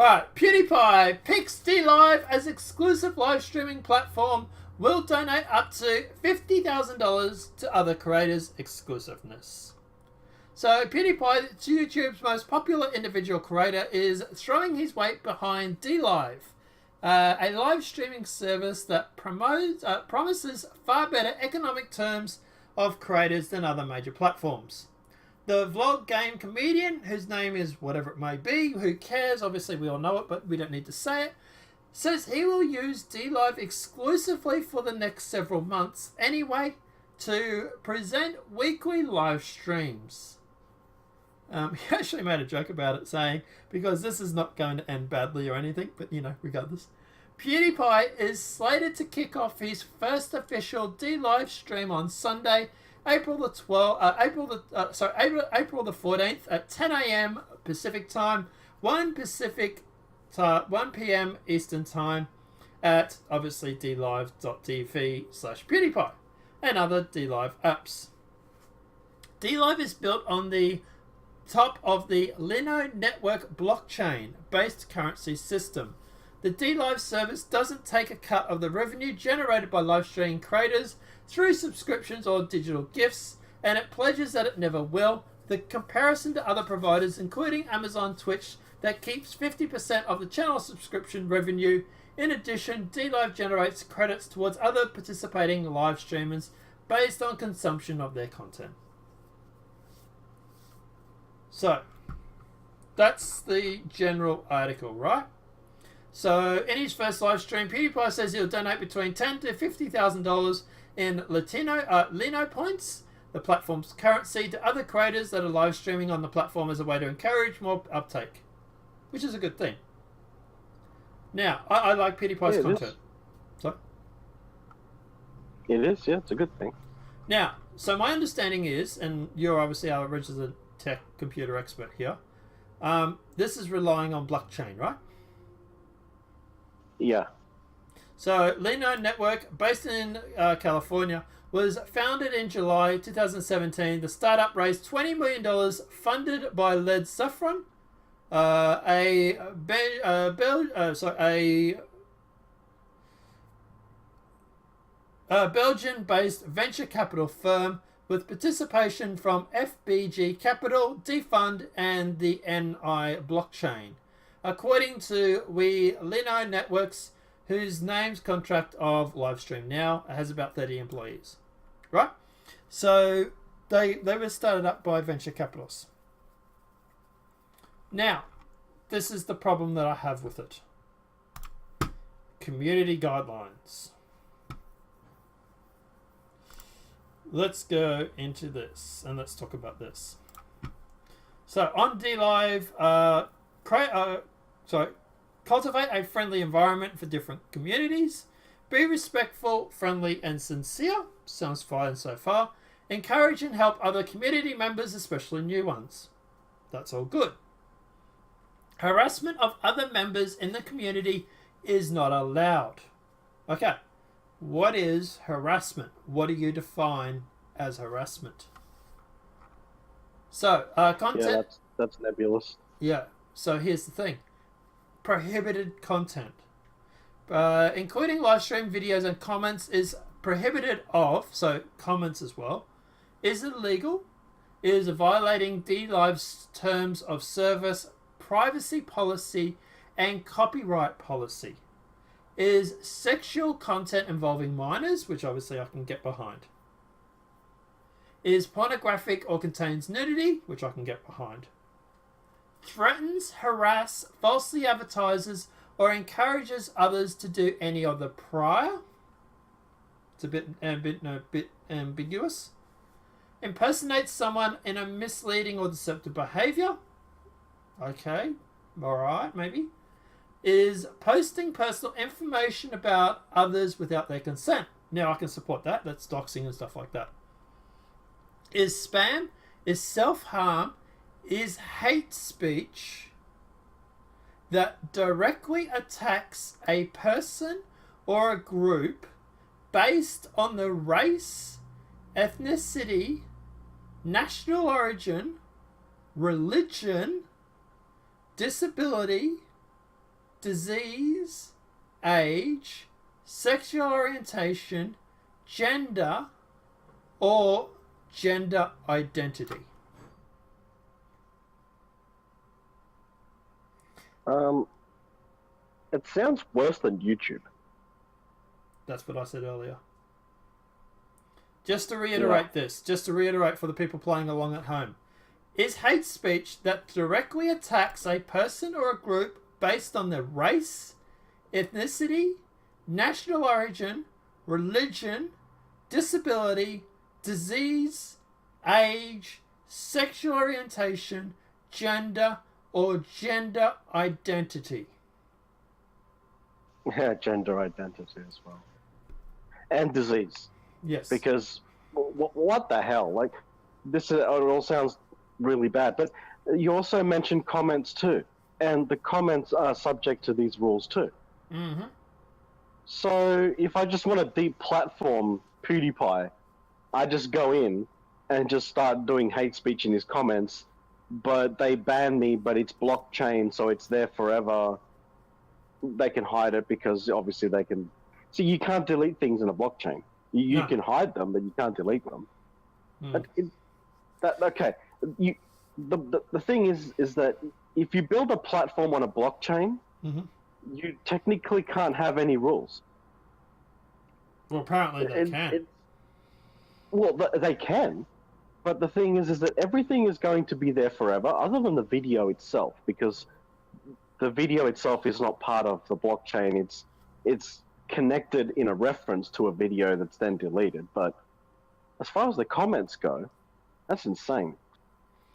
Alright, PewDiePie picks Dlive as exclusive live streaming platform. Will donate up to $50,000 to other creators' exclusiveness. So PewDiePie, YouTube's most popular individual creator, is throwing his weight behind Dlive, a live streaming service that promises far better economic terms of creators than other major platforms. The vlog game comedian, whose name is whatever it may be, who cares, obviously we all know it, but we don't need to say it, says he will use Dlive exclusively for the next several months anyway to present weekly live streams. He actually made a joke about it, saying, because this is not going to end badly or anything, but regardless. PewDiePie is slated to kick off his first official Dlive stream on Sunday, April the 14th at 10 a.m. Pacific time, 1 p.m. Eastern time at obviously dlive.tv/PewDiePie and other Dlive apps. Dlive is built on the top of the Lino network blockchain-based currency system. The Dlive service doesn't take a cut of the revenue generated by live streaming creators through subscriptions or digital gifts, and it pledges that it never will. The comparison to other providers, including Amazon Twitch, that keeps 50% of the channel subscription revenue. In addition, Dlive generates credits towards other participating live streamers based on consumption of their content. So, that's the general article, right? So, in his first live stream, PewDiePie says he'll donate between $10,000 to $50,000 in Lino points, the platform's currency, to other creators that are live streaming on the platform as a way to encourage more uptake, which is a good thing. Now, I like PewDiePie's content. So? It is, yeah, it's a good thing. Now, so my understanding is, and you're obviously our registered tech computer expert here, this is relying on blockchain, right? Yeah. So, Lino Network, based in California, was founded in July 2017. The startup raised $20 million, funded by Led Saffron, a Belgian-based venture capital firm with participation from FBG Capital, Defund, and the NI blockchain. According to Lino Networks, whose name's contract of Livestream Now has about 30 employees. Right? So they were started up by venture capitalists. Now, this is the problem that I have with it. Community guidelines. Let's go into this and let's talk about this. So on Dlive, cultivate a friendly environment for different communities. Be respectful, friendly, and sincere. Sounds fine so far. Encourage and help other community members, especially new ones. That's all good. Harassment of other members in the community is not allowed. Okay, what is harassment? What do you define as harassment? So, content... Yeah, that's nebulous. Yeah, so here's the thing. Prohibited content, including live stream videos and comments, is prohibited of, so comments as well, is illegal, is violating Dlive's terms of service, privacy policy, and copyright policy, is sexual content involving minors, which obviously I can get behind, is pornographic or contains nudity, which I can get behind, threatens, harass, falsely advertises, or encourages others to do any of the prior. It's a bit ambiguous. Impersonates someone in a misleading or deceptive behavior. Okay, alright, maybe. Is posting personal information about others without their consent. Now I can support that. That's doxing and stuff like that. Is spam. Is self-harm. Is hate speech that directly attacks a person or a group based on the race, ethnicity, national origin, religion, disability, disease, age, sexual orientation, gender, or gender identity. It sounds worse than YouTube. That's what I said earlier. Just to reiterate just to reiterate for the people playing along at home, is hate speech that directly attacks a person or a group based on their race, ethnicity, national origin, religion, disability, disease, age, sexual orientation, gender, or gender identity. Yeah, gender identity as well. And disease. Yes. Because what the hell? Like, this it all sounds really bad. But you also mentioned comments too. And the comments are subject to these rules too. Mm-hmm. So if I just want to deplatform PewDiePie, I just go in and just start doing hate speech in his comments, but they ban me, but it's blockchain, so it's there forever. They can hide it because obviously they can... See, you can't delete things in a blockchain. You can hide them, but you can't delete them. Okay. The thing is that if you build a platform on a blockchain, you technically can't have any rules. Well, apparently they can. Well, they can, but the thing is that everything is going to be there forever, other than the video itself, because the video itself is not part of the blockchain. It's connected in a reference to a video that's then deleted. But as far as the comments go, that's insane.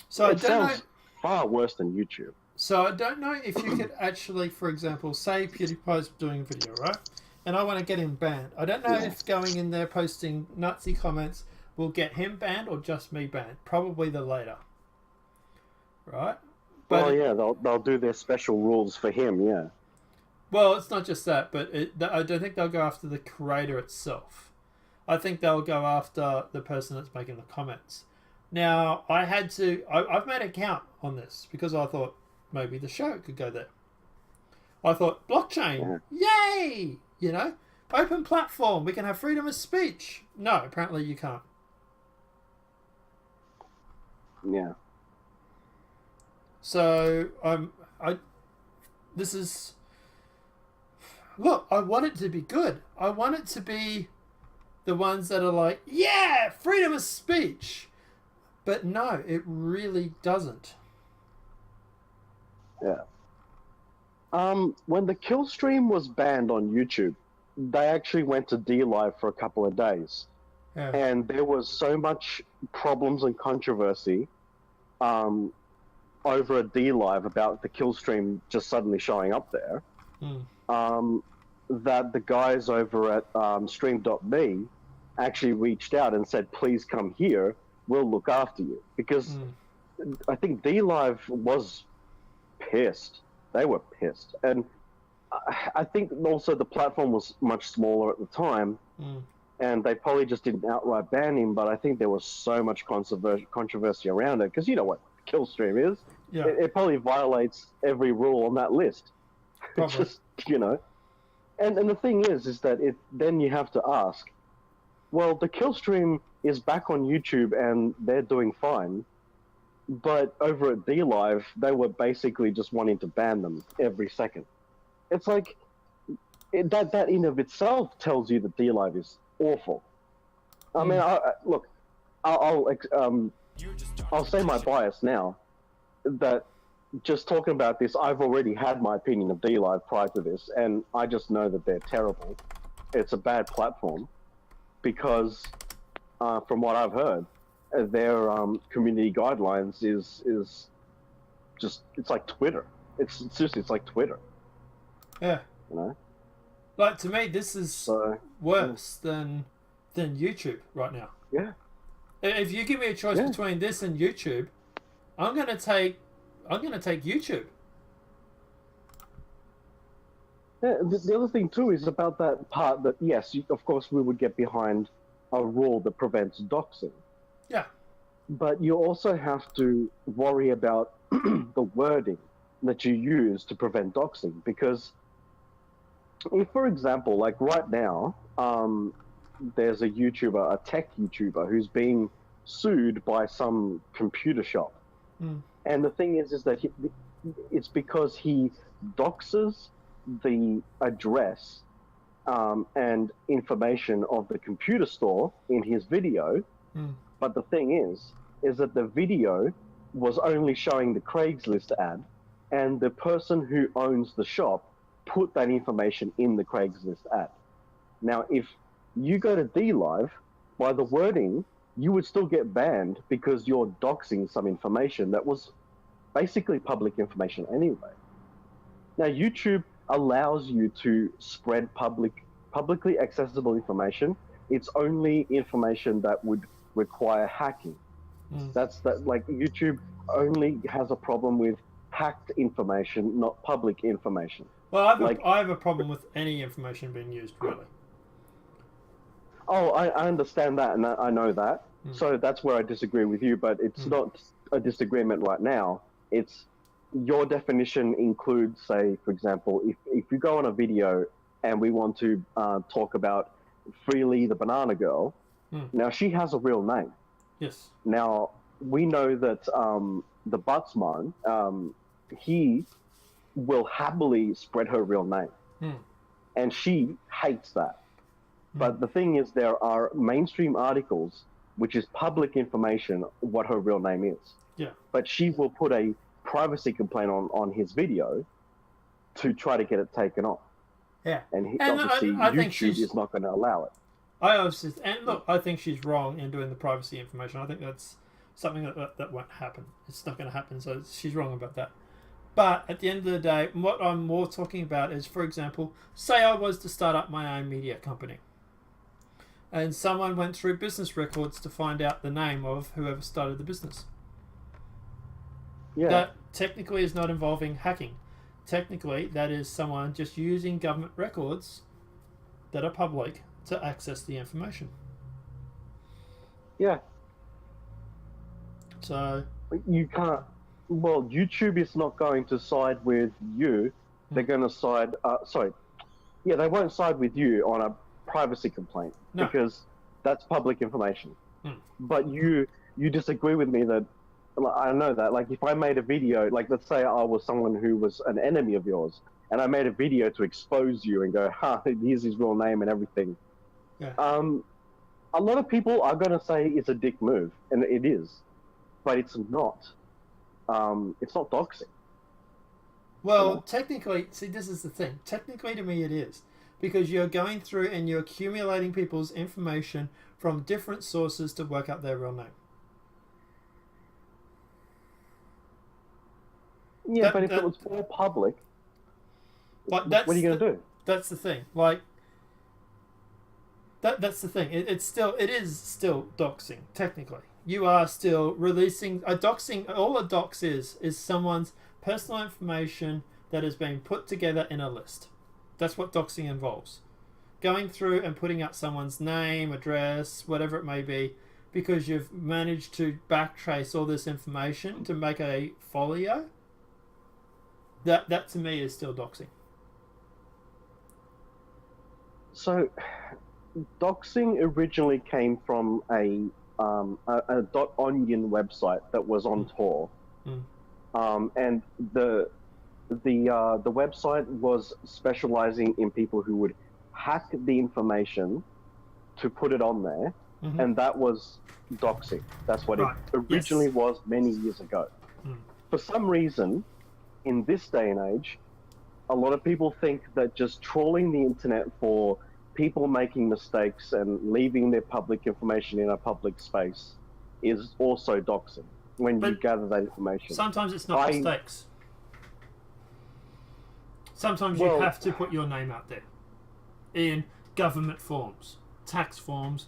So it sounds far worse than YouTube. So I don't know if you could actually, for example, say PewDiePie's doing a video, right? And I want to get him banned. I don't know if going in there posting Nazi comments will get him banned or just me banned. Probably the later. Right? But they'll do their special rules for him, yeah. Well, it's not just that, but I don't think they'll go after the creator itself. I think they'll go after the person that's making the comments. Now, I've made a count on this because I thought maybe the show could go there. I thought, blockchain, yay! You know, open platform, we can have freedom of speech. No, apparently you can't. Yeah. So, look, I want it to be good. I want it to be the ones that are like, yeah, freedom of speech. But no, it really doesn't. Yeah. When the kill stream was banned on YouTube, they actually went to Dlive for a couple of days. Yeah. And there was so much problems and controversy over a Dlive about the kill stream just suddenly showing up there, that the guys over at Stream.me actually reached out and said, please come here, we'll look after you. Because I think Dlive was pissed. They were pissed. And I think also the platform was much smaller at the time, and they probably just didn't outright ban him, but I think there was so much controversy around it, because you know what kill stream is. Yeah. It probably violates every rule on that list. Just, you know. And the thing is that then you have to ask, well, the kill stream is back on YouTube and they're doing fine, but over at Dlive, they were basically just wanting to ban them every second. It's like, that in of itself tells you that Dlive is awful. I mean, look, I'll say my bias now, that just talking about this, I've already had my opinion of Dlive prior to this, and I just know that they're terrible. It's a bad platform, because from what I've heard, their community guidelines is just, it's like Twitter. It's seriously, it's like Twitter. Yeah. You know? Like, to me, this is worse than YouTube right now. Yeah. If you give me a choice between this and YouTube, I'm gonna take YouTube. Yeah, the other thing too is about that part that, yes, of course we would get behind a rule that prevents doxing. Yeah. But you also have to worry about the wording. that you use to prevent doxing. Because if, for example, like right now, there's a YouTuber, a tech YouTuber, who's being sued by some computer shop. And the thing is that it's because he doxes the address and information of the computer store in his video. But the thing is that the video was only showing the Craigslist ad, and the person who owns the shop put that information in the Craigslist ad. Now, if you go to Dlive, by the wording, you would still get banned because you're doxing some information that was basically public information anyway. Now, YouTube allows you to spread publicly accessible information. It's only information that would require hacking. Like YouTube only has a problem with hacked information, not public information. Well, I have a problem with any information being used, really. Oh, I understand that, and I know that. So that's where I disagree with you, but it's not a disagreement right now. It's your definition includes, say, for example, if you go on a video and we want to talk about Freely the Banana Girl, now she has a real name. Yes. Now, we know that the Buttsman, he will happily spread her real name. And she hates that. But the thing is, there are mainstream articles, which is public information, what her real name is. Yeah. But she will put a privacy complaint on his video to try to get it taken off. Yeah. And obviously I YouTube is not going to allow it. I think she's wrong in doing the privacy information. I think that's something that won't happen. It's not going to happen, so she's wrong about that. But at the end of the day, what I'm more talking about is, for example, say I was to start up my own media company, and someone went through business records to find out the name of whoever started the business. Yeah. That technically is not involving hacking. Technically, that is someone just using government records that are public to access the information. Yeah. So you can't. Well, YouTube is not going to side with you. They're going to side. They won't side with you on a privacy complaint because that's public information. But you disagree with me that. I know that. Like, if I made a video, like, let's say I was someone who was an enemy of yours, and I made a video to expose you and go, here's his real name and everything. Yeah. A lot of people are going to say it's a dick move, and it is, but it's not. It's not doxing. Well, technically, see, this is the thing. Technically, to me, it is. Because you're going through and you're accumulating people's information from different sources to work out their real name. Yeah, but if it was all public, like, what are you going to do? That's the thing. Like, that's the thing. It is still doxing, technically. You are still releasing a doxing. All a dox is someone's personal information that is being put together in a list. That's what doxing involves. Going through and putting out someone's name, address, whatever it may be, because you've managed to backtrace all this information to make a folio. That to me is still doxing. So, doxing originally came from a .onion website that was on Tor, and the website was specializing in people who would hack the information to put it on there, and that was doxing. That's what it originally was many years ago. For some reason, in this day and age, a lot of people think that just trawling the internet for people making mistakes and leaving their public information in a public space is also doxing when you gather that information. Sometimes it's not mistakes. Sometimes you have to put your name out there in government forms, tax forms,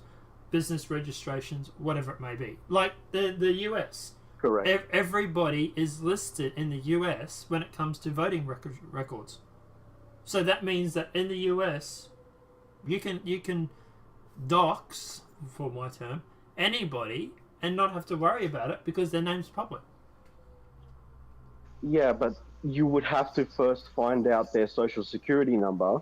business registrations, whatever it may be. Like the US. Correct. Everybody is listed in the US when it comes to voting records. So that means that in the US, you can dox, for my term, anybody and not have to worry about it because their name's public. Yeah, but you would have to first find out their social security number,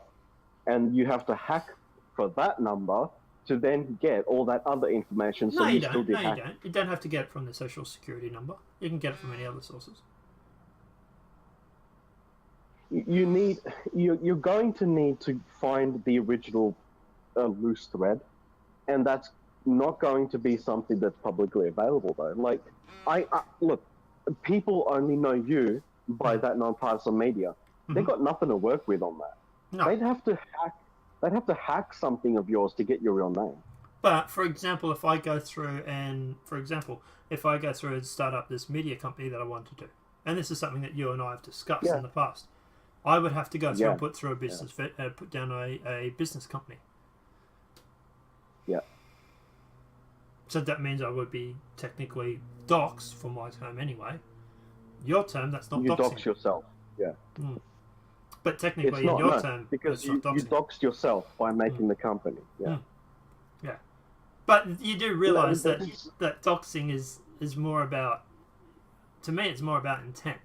and you have to hack for that number to then get all that other information. So No, you still don't. did No, you hack. don't. You don't have to get it from the social security number. You can get it from any other sources. You're going to need to find the original loose thread, and that's not going to be something that's publicly available though. Like, I look, people only know you by that nonpartisan media. They've got nothing to work with on that. No. They'd have to hack something of yours to get your real name. But for example, if I go through and start up this media company that I want to do, and this is something that you and I have discussed in the past, I would have to go through and put through a business put down a business company. Yeah. So that means I would be technically doxed for my term anyway. Your term, that's not you doxing. You dox yourself. Yeah. But technically, in your term, because you doxed yourself by making the company. Yeah. Yeah. But you do realise that doxing is more about, to me, it's more about intent.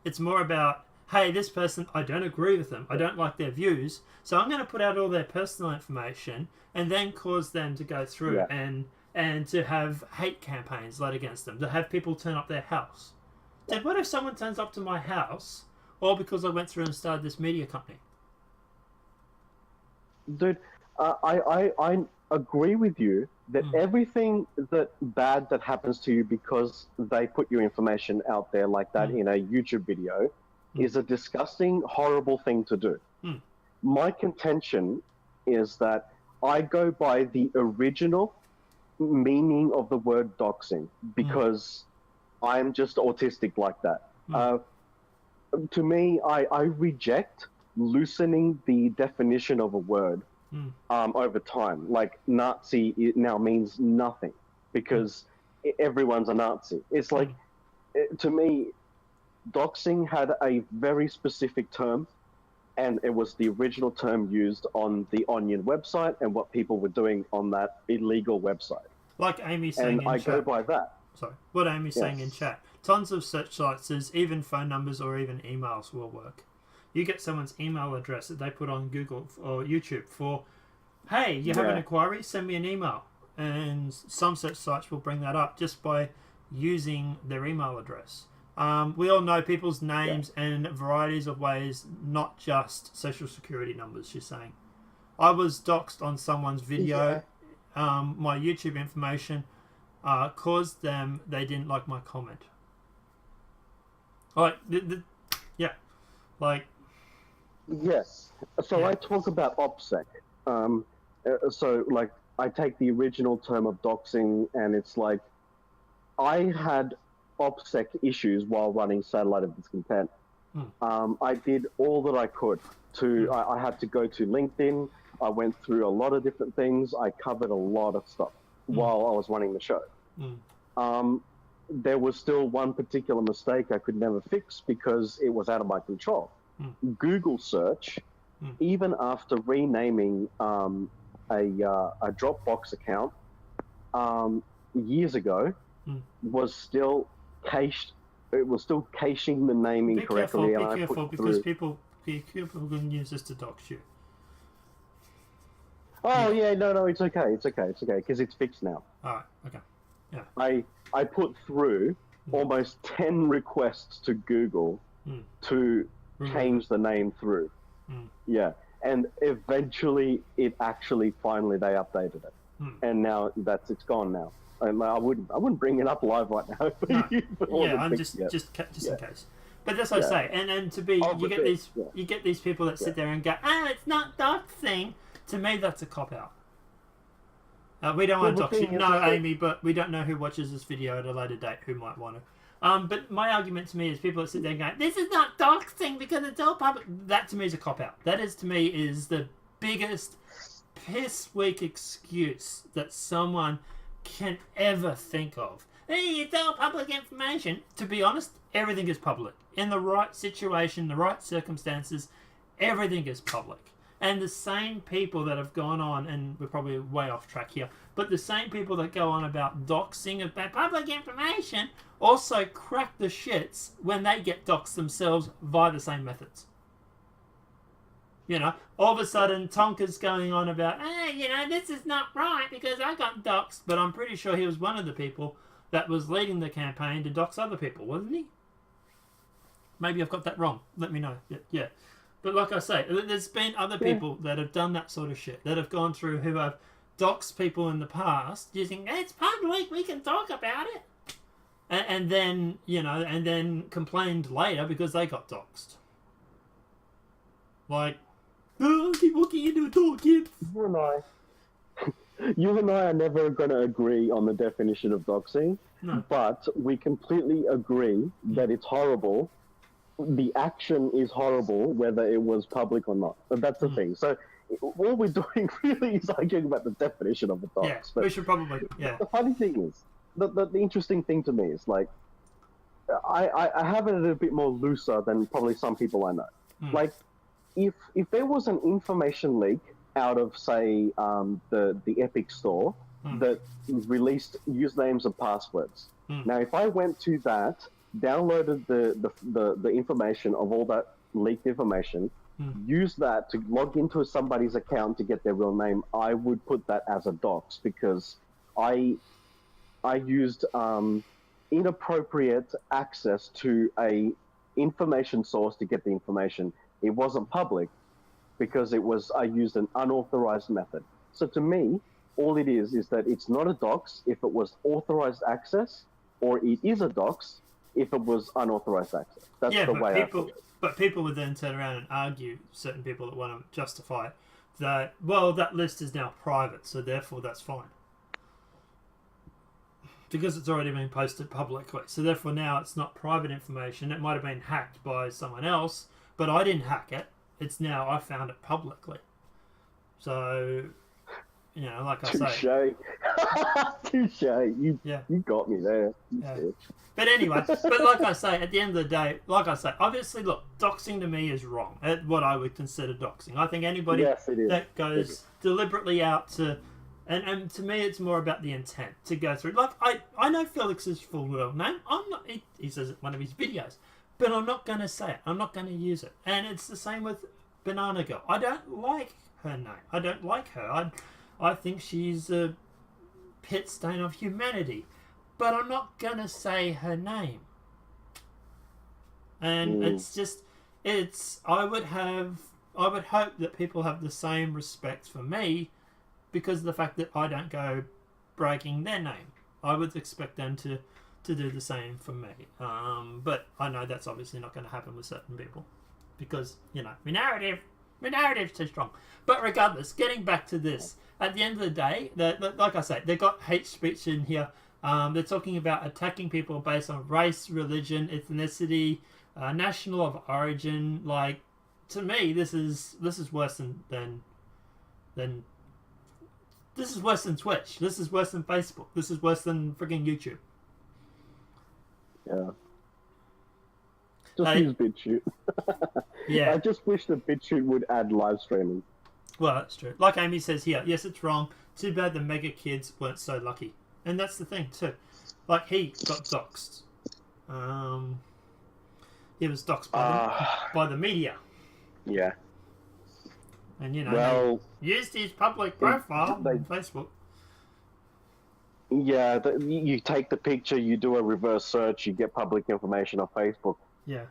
It's more about, hey, this person, I don't agree with them. I don't like their views. So I'm going to put out all their personal information and then cause them to go through and to have hate campaigns led against them, to have people turn up their house. Then what if someone turns up to my house, all because I went through and started this media company? Dude, I agree with you that everything that bad that happens to you because they put your information out there like that in a YouTube video is a disgusting, horrible thing to do. My contention is that I go by the original meaning of the word doxing because I'm just autistic like that. To me, I reject loosening the definition of a word over time. Like Nazi now means nothing because everyone's a Nazi. It's like, to me, doxing had a very specific term, and it was the original term used on the Onion website and what people were doing on that illegal website. Like Amy's saying in chat. And I go by that. Sorry, what Amy's saying in chat. Tons of search sites, even phone numbers or even emails will work. You get someone's email address that they put on Google or YouTube for, hey, you have an inquiry, send me an email. And some search sites will bring that up just by using their email address. We all know people's names and varieties of ways, not just social security numbers, she's saying. I was doxed on someone's video. My YouTube information caused them, they didn't like my comment. Like, Yes. So I talk about OPSEC. So, like, I take the original term of doxing, and it's like, I had OPSEC issues while running Satellite of Discontent. I did all that I could to, I had to go to LinkedIn. I went through a lot of different things. I covered a lot of stuff while I was running the show. There was still one particular mistake I could never fix because it was out of my control. Google search, even after renaming a Dropbox account years ago, was still cached. It was still caching the name incorrectly. Be careful, because people can use this to dox you. Oh yeah, no, it's okay, because it's fixed now. All right, okay, yeah. I put through almost 10 requests to Google to change the name through. Yeah, and eventually it actually finally they updated it, and now it's gone now. And I wouldn't bring it up live right now. I'm just in case. But that's what I say, and to be you get these people that sit there and go, it's not doxing. To me, that's a cop out. We don't want to dox you. No, Amy, but we don't know who watches this video at a later date who might want to. But my argument to me is people that sit there and go, this is not doxing because it's all public. That to me is a cop out. That is to me is the biggest piss weak excuse that someone can ever think of. Hey, it's all public information. To be honest, everything is public. In the right situation, the right circumstances, everything is public. And the same people that have gone on, and we're probably way off track here, but the same people that go on about doxing about public information also crack the shits when they get doxed themselves via the same methods. You know, all of a sudden Tonka's going on about, this is not right because I got doxed, but I'm pretty sure he was one of the people that was leading the campaign to dox other people, wasn't he? Maybe I've got that wrong. Let me know. Yeah. But like I say, there's been other people that have done that sort of shit, that have gone through, who have doxed people in the past using, it's public, we can talk about it. And then, and then complained later because they got doxed. Like, oh, keep walking into a door, kid. You and I are never going to agree on the definition of doxing, but we completely agree that it's horrible. The action is horrible, whether it was public or not. But that's the thing. So all we're doing really is arguing about the definition of a dox. Yeah, but we should probably, The funny thing is, the interesting thing to me is, like, I have it a little bit more looser than probably some people I know. Like, if there was an information leak out of, say, the Epic Store that released usernames and passwords. Now, if I went to that, downloaded the information of all that leaked information, used that to log into somebody's account to get their real name, I would put that as a dox, because I used inappropriate access to a information source to get the information. It wasn't public because I used an unauthorized method. So to me, all it is that it's not a dox if it was authorized access, or it is a dox if it was unauthorized access. That's the way I put it. But people would then turn around and argue, certain people that want to justify it, that, well, that list is now private, so therefore that's fine. Because it's already been posted publicly. So therefore now it's not private information. It might have been hacked by someone else, but I didn't hack it. It's now I found it publicly. So, like I say. Touche. You got me there. But anyway, like I say, at the end of the day, obviously, look, doxing to me is wrong. At what I would consider doxing. I think anybody that goes deliberately out to, and to me, it's more about the intent to go through. Like, I know Felix's full real name. I'm not. He says it in one of his videos, but I'm not going to say it. I'm not going to use it. And it's the same with Banana Girl. I don't like her name. I don't like her. I think she's a pit stain of humanity. But I'm not going to say her name. And I would hope that people have the same respect for me because of the fact that I don't go breaking their name. I would expect them to do the same for me. But I know that's obviously not going to happen with certain people because, my narrative's too strong. But regardless, getting back to this, at the end of the day, like I say, they got hate speech in here. They're talking about attacking people based on race, religion, ethnicity, national of origin. Like, to me, this is worse than this is worse than Twitch. This is worse than Facebook. This is worse than freaking YouTube. Yeah. Just use BitChute. Yeah. I just wish that BitChute would add live streaming. Well, that's true. Like Amy says here, yes, it's wrong. Too bad the mega kids weren't so lucky. And that's the thing too. Like, he got doxed. He was doxed by the media. Yeah. And they used his public profile on Facebook. Yeah, you take the picture, you do a reverse search, you get public information on Facebook. Yeah.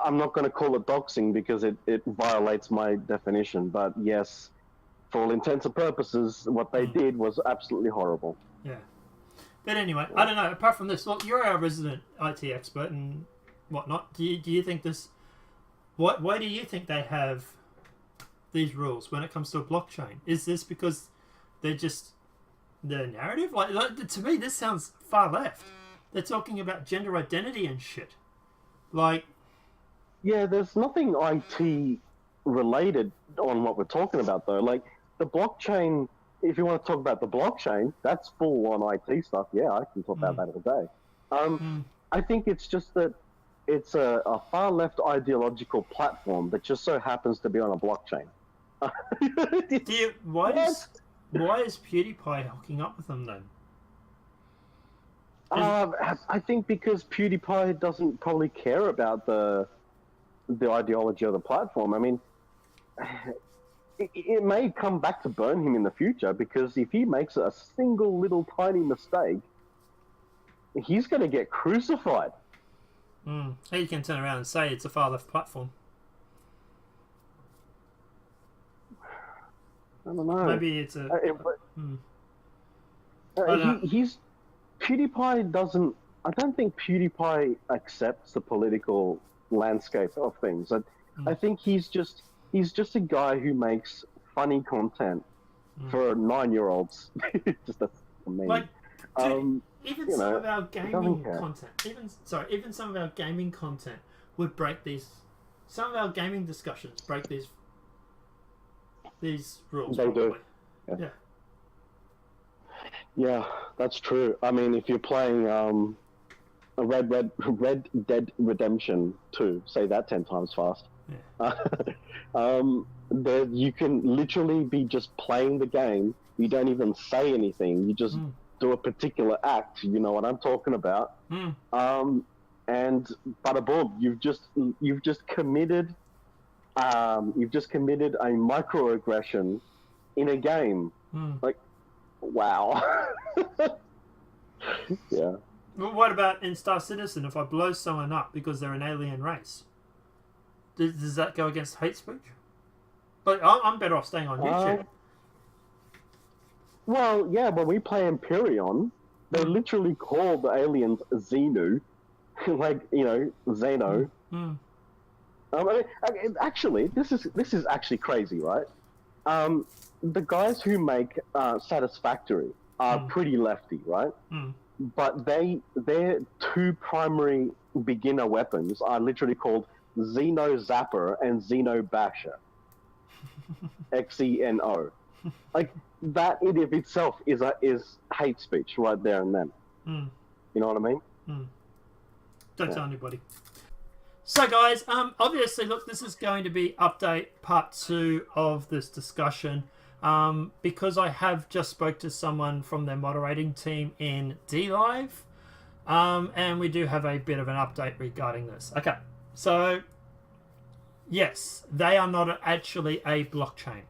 I'm not going to call it doxing because it violates my definition, but yes, for all intents and purposes, what they did was absolutely horrible. Yeah. But anyway, I don't know, apart from this, look, you're our resident IT expert and whatnot. Do you think this... Why do you think they have these rules when it comes to a blockchain? Is this because they're just... their narrative? Like, to me, this sounds far left. They're talking about gender identity and shit. Like... Yeah, there's nothing IT related on what we're talking about, though. Like, the blockchain, if you want to talk about the blockchain, that's full on IT stuff. Yeah, I can talk about that all day. I think it's just that it's a far left ideological platform that just so happens to be on a blockchain. Why is PewDiePie hooking up with them then? I think because PewDiePie doesn't probably care about the ideology of the platform. I mean, it may come back to burn him in the future, because if he makes a single little tiny mistake, he's going to get crucified. He can turn around and say it's a far-left platform. I don't know. Maybe it's a... he's... PewDiePie doesn't... I don't think PewDiePie accepts the political landscape of things. I think he's just a guy who makes funny content for 9-year-olds. Just that's me. Like, even some of our gaming content, even some of our gaming content would break these. Some of our gaming discussions break these rules. They probably. do. Yeah, that's true. I mean, if you're playing a Red Dead Redemption 2, say that 10 times fast. There you can literally be just playing the game. You don't even say anything. You just do a particular act. You know what I'm talking about. And bada boom, you've just committed a microaggression in a game. Like, wow. Yeah. Well, what about in Star Citizen? If I blow someone up because they're an alien race, does that go against hate speech? But I'm better off staying on YouTube. Well, yeah, when we play Empyrean, they literally call the aliens Xenu, like, you know, Xeno. Actually, this is actually crazy, right? The guys who make Satisfactory are pretty lefty, right? But their two primary beginner weapons are literally called Xeno Zapper and Xeno Basher. XENO. Like, that in of itself is hate speech right there and then. You know what I mean? Don't tell anybody. So guys, obviously, look, this is going to be update part 2 of this discussion. Because I have just spoke to someone from their moderating team in Dlive, and we do have a bit of an update regarding this. Okay, so yes, they are not actually a blockchain.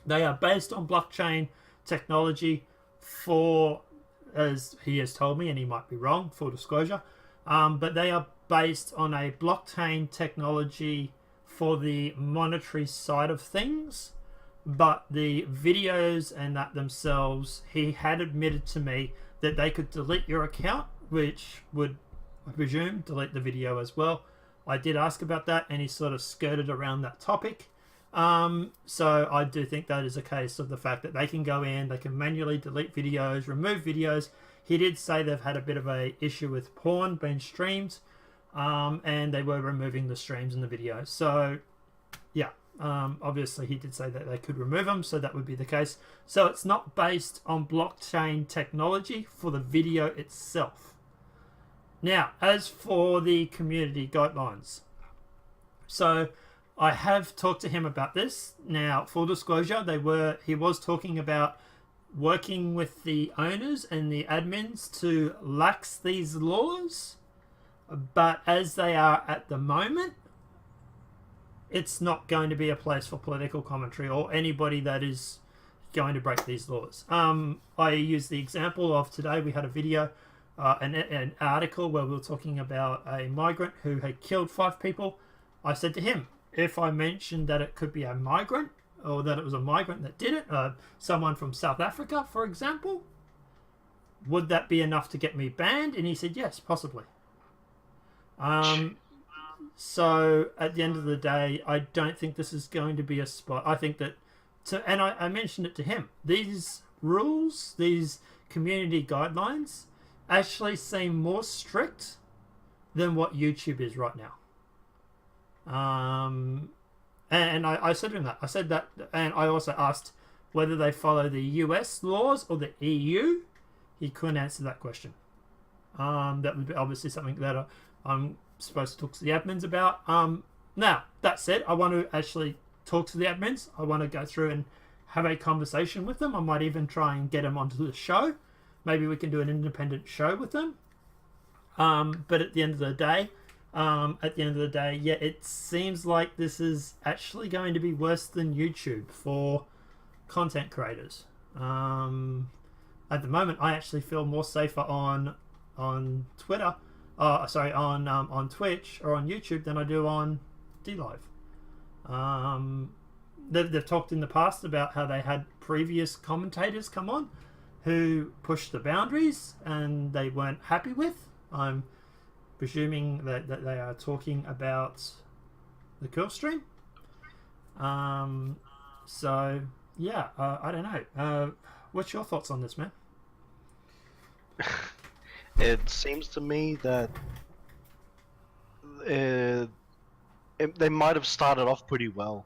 They are based on blockchain technology for, as he has told me, and he might be wrong, full disclosure, but they are based on a blockchain technology for the monetary side of things. But the videos and that themselves, he had admitted to me that they could delete your account, which would, I presume, delete the video as well. I did ask about that, and he sort of skirted around that topic. So I do think that is a case of the fact that they can go in, they can manually delete videos, remove videos. He did say they've had a bit of a issue with porn being streamed, and they were removing the streams and the videos. So, yeah. Obviously, he did say that they could remove them, so that would be the case. So it's not based on blockchain technology for the video itself. Now, as for the community guidelines, so I have talked to him about this. Now, full disclosure, he was talking about working with the owners and the admins to lax these laws, but as they are at the moment, it's not going to be a place for political commentary or anybody that is going to break these laws. I use the example of today. We had a video, an article where we were talking about a migrant who had killed 5 people. I said to him, if I mentioned that it could be a migrant, or that it was a migrant that did it, someone from South Africa, for example, would that be enough to get me banned? And he said, yes, possibly. So at the end of the day, I don't think this is going to be a spot. I think that, and I mentioned it to him, these rules, these community guidelines actually seem more strict than what YouTube is right now. And I said to him that. I said that, and I also asked whether they follow the US laws or the EU. He couldn't answer that question. That would be obviously something that I'm supposed to talk to the admins about. Now, that said, I want to actually talk to the admins. I want to go through and have a conversation with them. I might even try and get them onto the show. Maybe we can do an independent show with them. But at the end of the day, yeah, it seems like this is actually going to be worse than YouTube for content creators. At the moment, I actually feel more safer on Twitter, on Twitch or on YouTube than I do on Dlive. They've talked in the past about how they had previous commentators come on who pushed the boundaries and they weren't happy with. I'm presuming that they are talking about the kill stream. So yeah, I don't know. What's your thoughts on this, man? It seems to me that they might have started off pretty well,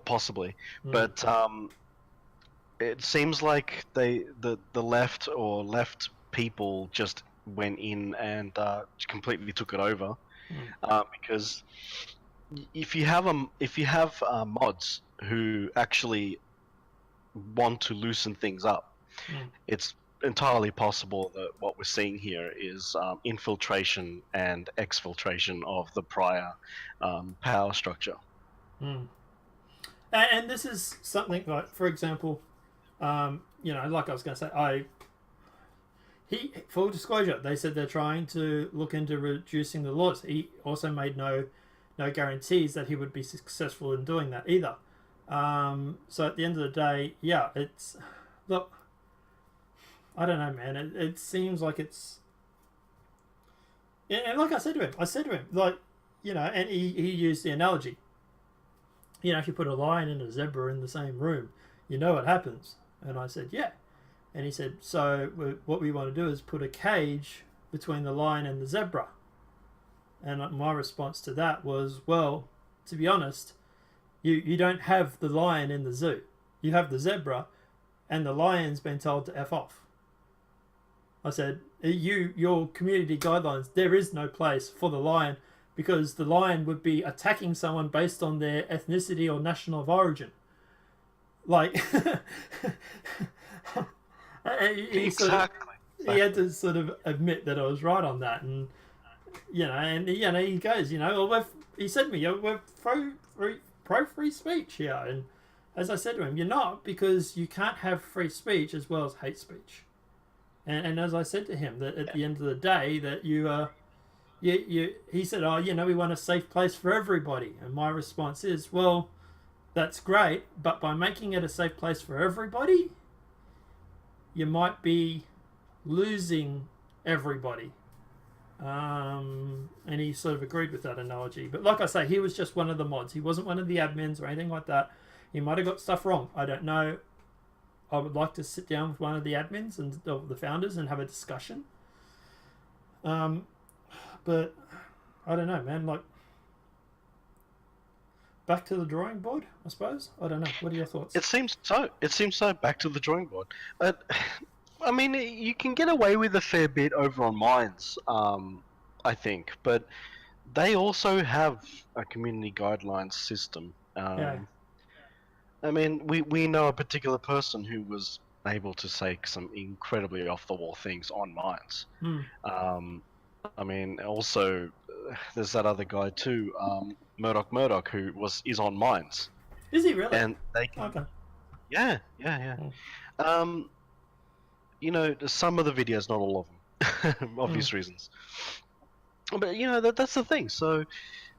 possibly, but it seems like the left people just went in and completely took it over, because if you have mods who actually want to loosen things up, it's entirely possible that what we're seeing here is infiltration and exfiltration of the prior power structure. And this is something like, for example, like I was going to say, full disclosure, they said they're trying to look into reducing the laws. He also made no guarantees that he would be successful in doing that either. So at the end of the day, yeah, look, I don't know, man. It seems like it's, and like I said to him, like, and he used the analogy. If you put a lion and a zebra in the same room, you know what happens. And I said, yeah. And he said, so what we want to do is put a cage between the lion and the zebra. And my response to that was, well, to be honest, you don't have the lion in the zoo. You have the zebra, and the lion's been told to F off. I said, your community guidelines, there is no place for the lion, because the lion would be attacking someone based on their ethnicity or national of origin. Like, he had to sort of admit that I was right on that, and he goes, he said to me, we're pro free speech here, and as I said to him, you're not, because you can't have free speech as well as hate speech. And as I said to him, that at the end of the day, that he said, we want a safe place for everybody. And my response is, well, that's great, but by making it a safe place for everybody, you might be losing everybody. And he sort of agreed with that analogy. But like I say, he was just one of the mods. He wasn't one of the admins or anything like that. He might have got stuff wrong. I don't know. I would like to sit down with one of the admins and the founders and have a discussion. But I don't know, man. Like, back to the drawing board, I suppose. I don't know. What are your thoughts? It seems so. Back to the drawing board. I mean, you can get away with a fair bit over on Minds, I think, but they also have a community guidelines system. Yeah. I mean, we know a particular person who was able to say some incredibly off-the-wall things on Minds. I mean, also, there's that other guy too, Murdoch, who is on Minds. Is he really? And they can... Okay. Yeah. Some of the videos, not all of them, obvious reasons. But that's the thing. So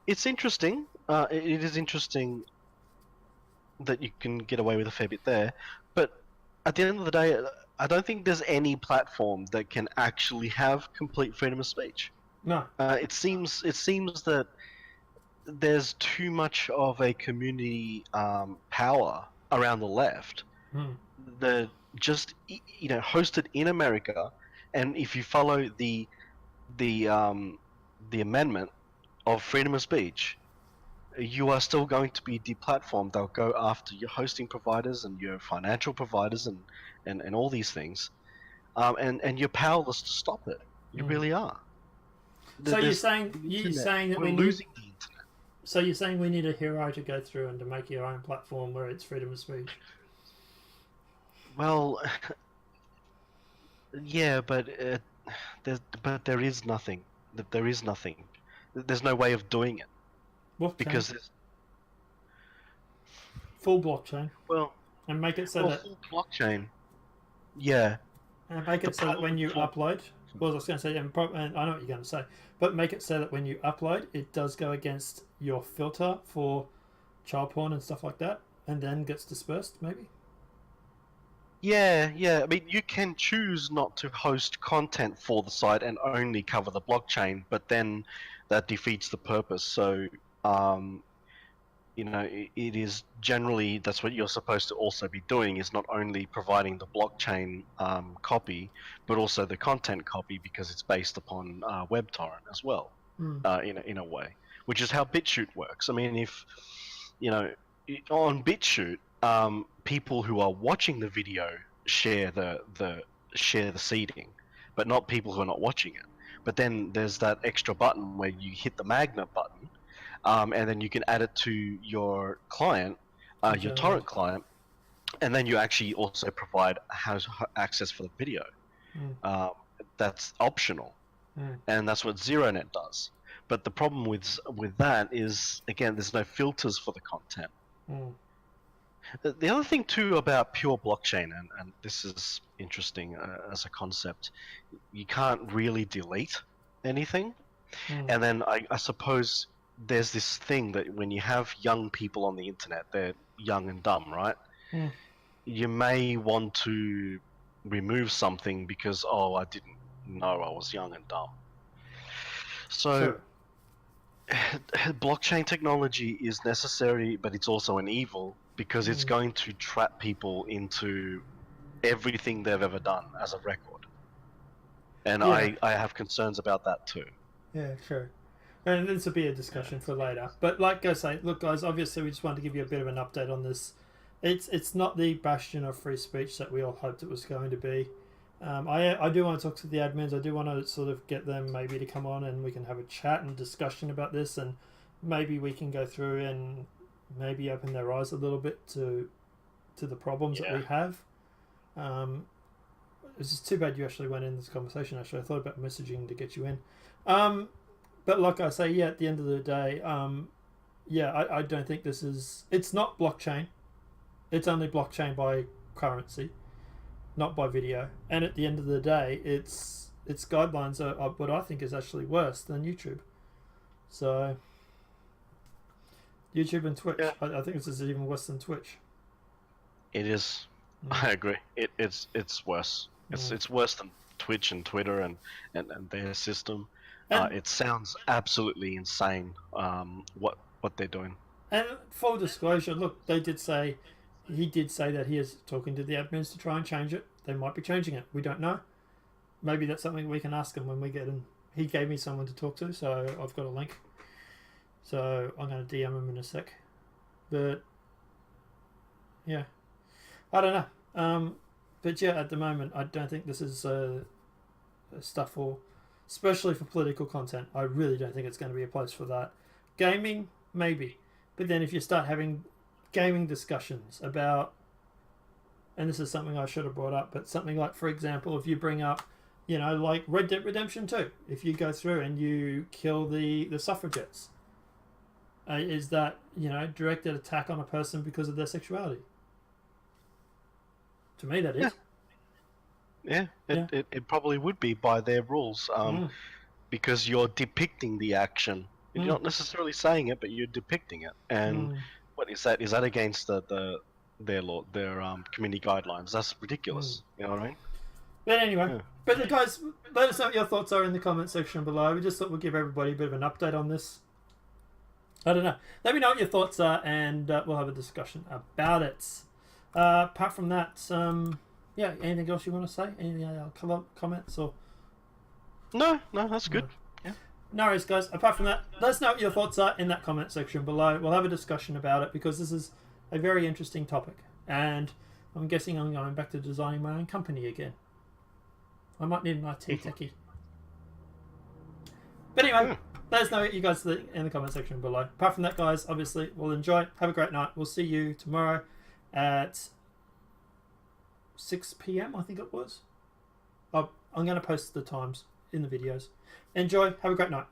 it's interesting. It is interesting that you can get away with a fair bit there, but at the end of the day, I don't think there's any platform that can actually have complete freedom of speech. No. It seems that there's too much of a community power around the left. The just hosted in America, and if you follow the amendment of freedom of speech, you are still going to be deplatformed. They'll go after your hosting providers and your financial providers and all these things, and you're powerless to stop it. You really are. So you're saying that we're losing the internet. So you're saying we need a hero to go through and to make your own platform where it's freedom of speech? Well, yeah, but there is nothing. There is nothing. There's no way of doing it Blockchain. because there's Full blockchain. well, And make it so that full blockchain. Yeah. and make it so that when you upload, well, I was going to say, and I know what you're going to say, but make it so that when you upload, it does go against your filter for child porn and stuff like that, and then gets dispersed, maybe. Yeah, yeah. I mean, you can choose not to host content for the site and only cover the blockchain, but then that defeats the purpose. So, it is generally that's what you're supposed to also be doing is not only providing the blockchain copy, but also the content copy because it's based upon WebTorrent as well, in a way, which is how BitChute works. I mean, if on BitChute, people who are watching the video share the seeding, but not people who are not watching it. But then there's that extra button where you hit the magnet button, and then you can add it to your client, your torrent client, and then you actually also provide access for the video. That's optional, and that's what ZeroNet does. But the problem with that is, again, there's no filters for the content. The other thing too about pure blockchain, and this is interesting as a concept, you can't really delete anything. And then I suppose there's this thing that when you have young people on the internet, they're young and dumb, right? You may want to remove something because, I didn't know I was young and dumb. So blockchain technology is necessary, but it's also an evil because it's going to trap people into everything they've ever done as a record. And I have concerns about that too. Yeah, sure. And this will be a discussion for later. But like I say, look guys, obviously we just wanted to give you a bit of an update on this. It's not the bastion of free speech that we all hoped it was going to be. I do want to talk to the admins. I do want to sort of get them maybe to come on and we can have a chat and discussion about this, and maybe we can go through and maybe open their eyes a little bit to the problems that we have. It's just too bad you actually went in this conversation. Actually, I thought about messaging to get you in. But like I say, at the end of the day, I don't think this is... It's not blockchain. It's only blockchain by currency, not by video. And at the end of the day, its guidelines are what I think is actually worse than YouTube. So, YouTube and Twitch. I think this is even worse than Twitch. It is. I agree. It's worse. It's worse than Twitch and Twitter and their system. It sounds absolutely insane. What they're doing. And full disclosure, look, he did say that he is talking to the admins to try and change it. They might be changing it. We don't know. Maybe that's something we can ask him when we get him. He gave me someone to talk to, so I've got a link. So I'm going to DM him in a sec. But yeah, I don't know. But yeah, at the moment, I don't think this is stuff for, especially for political content. I really don't think it's going to be a place for that. Gaming, maybe. But then if you start having gaming discussions about, and this is something I should have brought up, but something like, for example, if you bring up, like Red Dead Redemption 2, if you go through and you kill the suffragettes, is that, directed attack on a person because of their sexuality? To me, that is. Yeah, it probably would be by their rules, because you're depicting the action. You're not necessarily saying it, but you're depicting it. And what is that? Is that against their community guidelines? That's ridiculous. You know what I mean? But anyway, but guys, let us know what your thoughts are in the comment section below. We just thought we'd give everybody a bit of an update on this. I don't know. Let me know what your thoughts are, and we'll have a discussion about it. Apart from that, anything else you want to say? Any comments or? No, that's good. No worries, guys. Apart from that, let us know what your thoughts are in that comment section below. We'll have a discussion about it because this is a very interesting topic, and I'm guessing I'm going back to designing my own company again. I might need an IT techie. But anyway, let us know what you guys think in the comment section below. Apart from that, guys, obviously, we'll enjoy. Have a great night. We'll see you tomorrow at 6 p.m. I think it was. I'm going to post the times in the videos. Enjoy. Have a great night.